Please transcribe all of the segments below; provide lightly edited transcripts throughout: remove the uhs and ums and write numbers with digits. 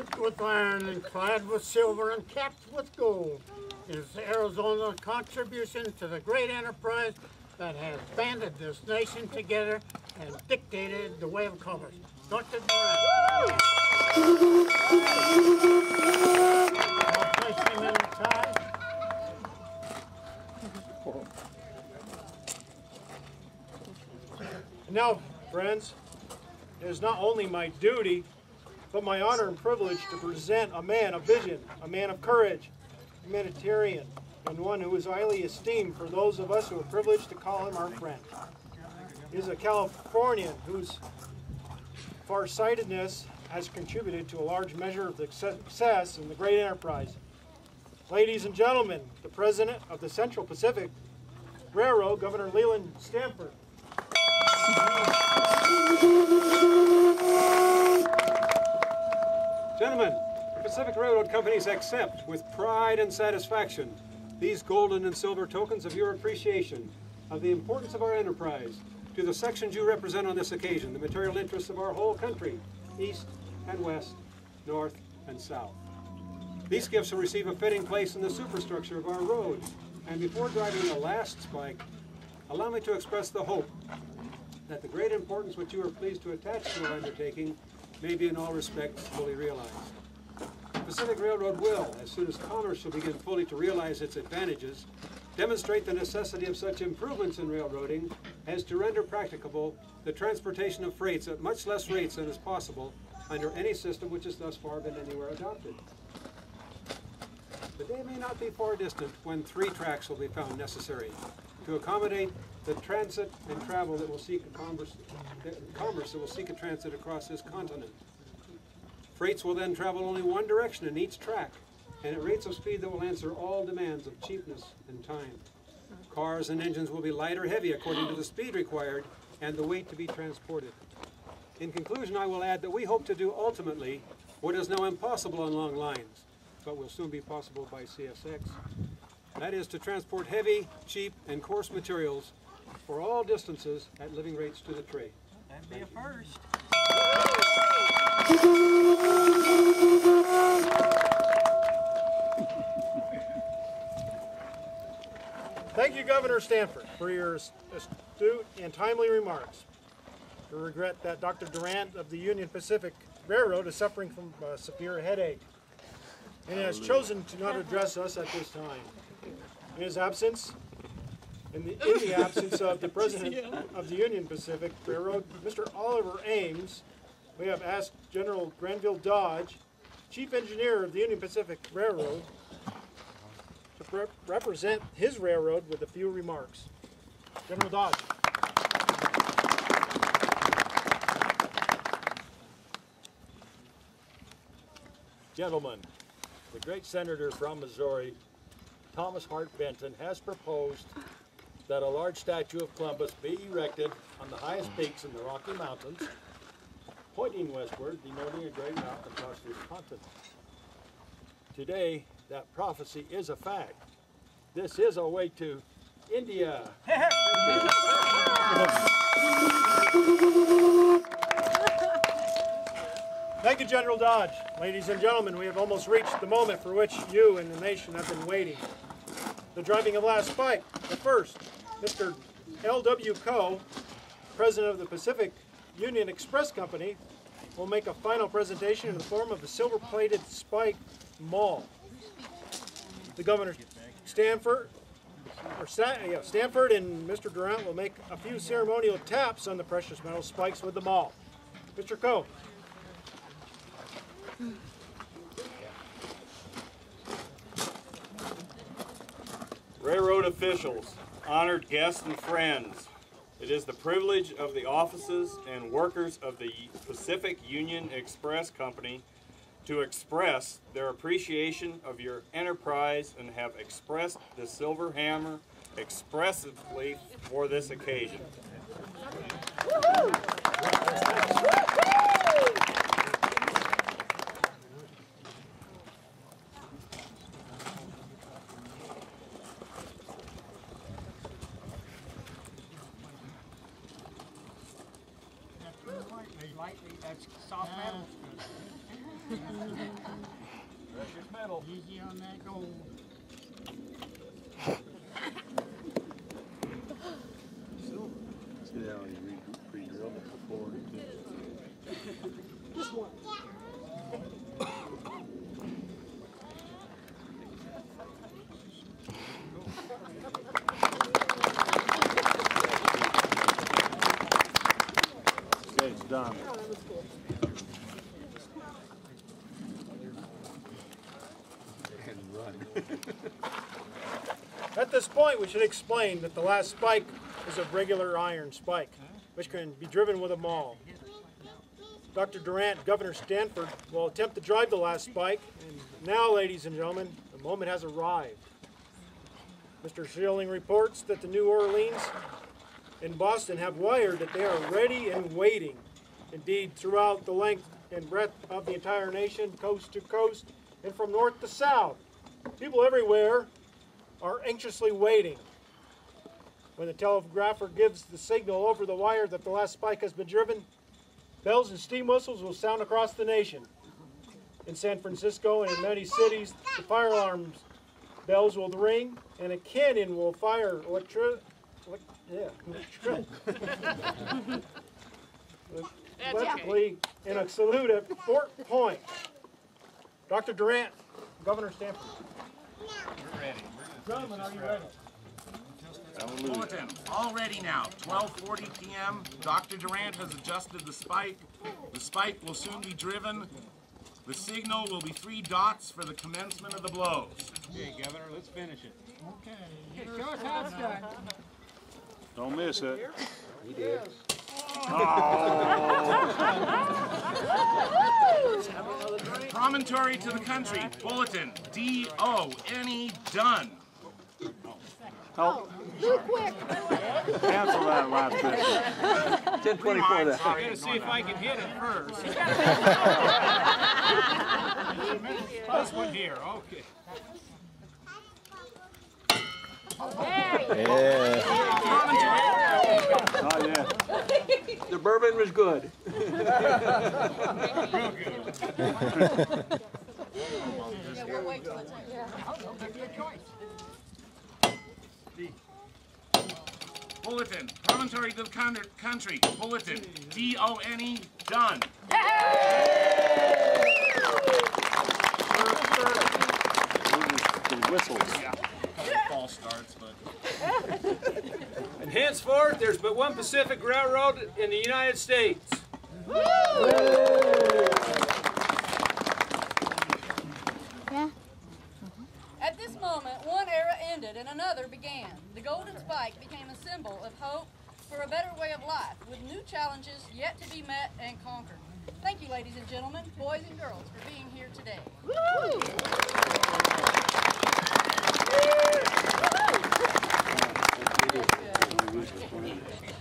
Tipped with iron and clad with silver and capped with gold is Arizona's contribution to the great enterprise that has banded this nation together and dictated the way of commerce. Dr. Durant. I'll place him in the tie. Now, friends, it is not only my duty, but my honor and privilege to present a man of vision, a man of courage, a humanitarian, and one who is highly esteemed for those of us who are privileged to call him our friend. He is a Californian whose farsightedness has contributed to a large measure of the success in the great enterprise. Ladies and gentlemen, the President of the Central Pacific Railroad, Governor Leland Stanford. Gentlemen, the Pacific Railroad companies accept with pride and satisfaction these golden and silver tokens of your appreciation of the importance of our enterprise to the sections you represent on this occasion, the material interests of our whole country, east and west, north and south. These gifts will receive a fitting place in the superstructure of our road. And before driving the last spike, allow me to express the hope that the great importance which you are pleased to attach to our undertaking may be in all respects fully realized. The Pacific Railroad will, as soon as commerce shall begin fully to realize its advantages, demonstrate the necessity of such improvements in railroading as to render practicable the transportation of freights at much less rates than is possible under any system which has thus far been anywhere adopted. The day may not be far distant when 3 tracks will be found necessary to accommodate the transit and travel that will seek a commerce that will seek a transit across this continent. Freights will then travel only one direction in each track, and at rates of speed that will answer all demands of cheapness and time. Cars and engines will be light or heavy according to the speed required and the weight to be transported. In conclusion, I will add that we hope to do ultimately what is now impossible on long lines, but will soon be possible by CSX. That is to transport heavy, cheap, and coarse materials for all distances at living rates to the trade. That'd be a first. Thank you, Governor Stanford, for your astute and timely remarks. We regret that Dr. Durant of the Union Pacific Railroad is suffering from a severe headache and has chosen to not address us at this time. In his absence, in the absence of the President of the Union Pacific Railroad, Mr. Oliver Ames, we have asked General Granville Dodge, Chief Engineer of the Union Pacific Railroad, to represent his railroad with a few remarks. General Dodge. Gentlemen, the great senator from Missouri, Thomas Hart Benton, has proposed that a large statue of Columbus be erected on the highest peaks in the Rocky Mountains, pointing westward, denoting a great route across this continent. Today, that prophecy is a fact. This is our way to India. Thank you, General Dodge. Ladies and gentlemen, we have almost reached the moment for which you and the nation have been waiting. The driving of last spike. But first, Mr. L.W. Coe, President of the Pacific Union Express Company, will make a final presentation in the form of the silver-plated spike maul. The Governor Stanford and Mr. Durant will make a few ceremonial taps on the precious metal spikes with the maul. Mr. Coe. Railroad officials, honored guests and friends, it is the privilege of the officers and workers of the Pacific Union Express Company to express their appreciation of your enterprise and have expressed the silver hammer expressively for this occasion. Lightly, that's soft metal. Precious metal. Easy on that gold. See how you re-drilled it before? Just one. Okay, it's done. At this point, we should explain that the last spike is a regular iron spike, which can be driven with a maul. Dr. Durant, Governor Stanford, will attempt to drive the last spike. And now, ladies and gentlemen, the moment has arrived. Mr. Schilling reports that the New Orleans and Boston have wired that they are ready and waiting. Indeed, throughout the length and breadth of the entire nation, coast to coast, and from north to south, people everywhere are anxiously waiting. When the telegrapher gives the signal over the wire that the last spike has been driven, bells and steam whistles will sound across the nation. In San Francisco and in many cities, the fire alarms bells will ring and a cannon will fire electrically in a salute at Fort Point. Dr. Durant, Governor Stanford. We're ready. Gentlemen, are you ready? Bulletin, all ready now. 12:40 p.m. Dr. Durant has adjusted the spike. The spike will soon be driven. The signal will be 3 dots for the commencement of the blows. Okay, Governor, let's finish it. Okay. Show us how it's done. Don't miss it. He did. Promontory to the country. Bulletin, D-O-N-E, done. Oh, cancel that last bit. 10:24 there. I gotta see if I can hit it first. This one here, okay. Yeah. Oh, yeah. The bourbon was good. Real good. Bulletin, Promontory to the country. Bulletin, D-O-N-E, done. The whistles. Yeah, false starts, but. And henceforth, there's but one Pacific Railroad in the United States. At this moment, one era ended and another began. The golden spike became a symbol of hope for a better way of life, with new challenges yet to be met and conquered. Thank you, ladies and gentlemen, boys and girls, for being here today.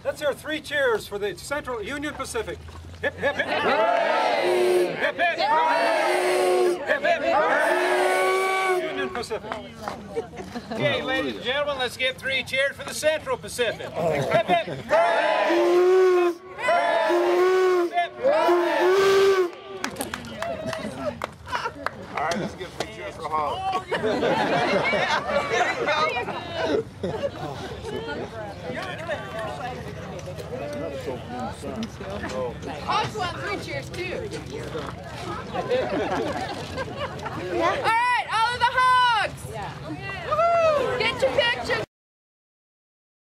Let's hear 3 cheers for the Central Union Pacific. Hip, hip, hip. Hooray! Hip, hip, hooray! Hip, hip, hooray! Union Pacific. Okay, ladies and gentlemen, let's get 3 cheers for the Central Pacific. Hip, hip, hooray! Hip, hooray! All right, let's get 3 cheers for Hall. Hogs want 3 cheers too.